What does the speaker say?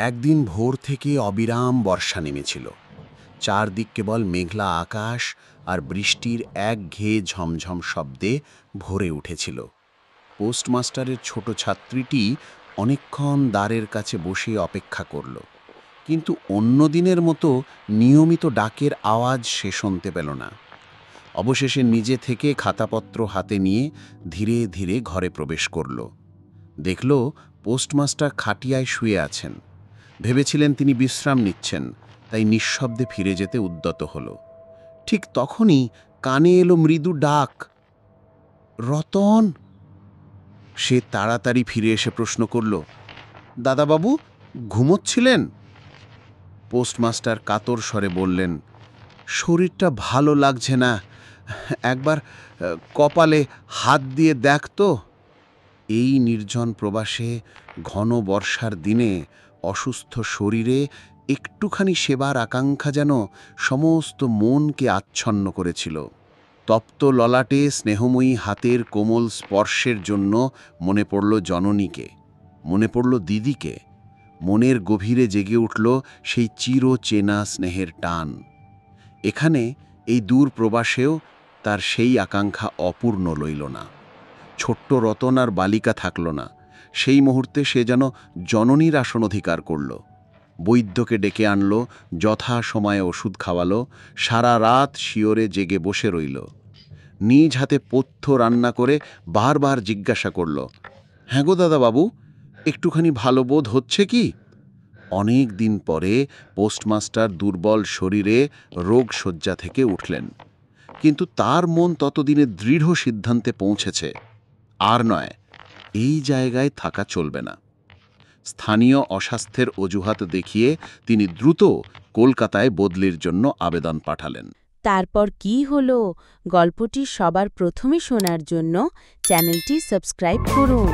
একদিন ভোর থেকে অবিরাম বর্ষা নেমেছিল। চারদিক কেবল মেঘলা আকাশ আর বৃষ্টির একঘেয়ে ঝমঝম শব্দে ভরে উঠেছিল। পোস্টমাস্টারের ছোট ছাত্রীটি অনেকক্ষণ দ্বারের কাছে বসে অপেক্ষা করল, কিন্তু অন্য দিনের মতো নিয়মিত ডাকের আওয়াজ সে শুনতে পেল না। অবশেষে নিজে থেকে খাতাপত্র হাতে নিয়ে ধীরে ধীরে ঘরে প্রবেশ করল। দেখল পোস্টমাস্টার খাটিয়ায় শুয়ে আছেন। ভেবেছিলেন তিনি বিশ্রাম নিচ্ছেন, তাই নিঃশব্দে ফিরে যেতে উদ্যত হল। ঠিক তখনই কানে এলো মৃদু ডাক, রতন। সে তাড়াতাড়ি ফিরে এসে প্রশ্ন করল, দাদাবাবু ঘুমোচ্ছিলেন? পোস্টমাস্টার কাতর স্বরে বললেন, শরীরটা ভালো লাগছে না, একবার কপালে হাত দিয়ে দেখ তো। এই নির্জন প্রবাসে ঘন বর্ষার দিনে অসুস্থ শরীরে একটুখানি সেবার আকাঙ্ক্ষা যেন সমস্ত মনকে আচ্ছন্ন করেছিল। তপ্ত ললাটে স্নেহময়ী হাতের কোমল স্পর্শের জন্য মনে পড়ল জননীকে, মনে পড়ল দিদিকে। মনের গভীরে জেগে উঠল সেই চিরচেনা স্নেহের টান। এখানে এই দূর প্রবাসেও তার সেই আকাঙ্ক্ষা অপূর্ণ রইল না। ছোট্ট রতন আর বালিকা থাকল না। সেই মুহূর্তে সে যেন জননীর আসন অধিকার করল। বৈদ্যকে ডেকে আনল, যথা সময়ে ওষুধ খাওয়ালো, সারা রাত শিয়রে জেগে বসে রইল। নিজ হাতে পথ্য রান্না করে বারবার জিজ্ঞাসা করল, হ্যাঁ গো দাদাবাবু, একটুখানি ভালো বোধ হচ্ছে কি? অনেক দিন পরে পোস্টমাস্টার দুর্বল শরীরে রোগশয্যা থেকে উঠলেন, কিন্তু তার মন ততদিনে দৃঢ় সিদ্ধান্তে পৌঁছেছে, আর নয়, এই জায়গায় থাকা চলবে না। স্থানীয় অস্বাস্থ্যের অজুহাত দেখিয়ে তিনি দ্রুত কলকাতায় বদলির জন্য আবেদন পাঠালেন। তারপর কি হলো, গল্পটি সবার প্রথমে শোনার জন্য চ্যানেলটি সাবস্ক্রাইব করুন।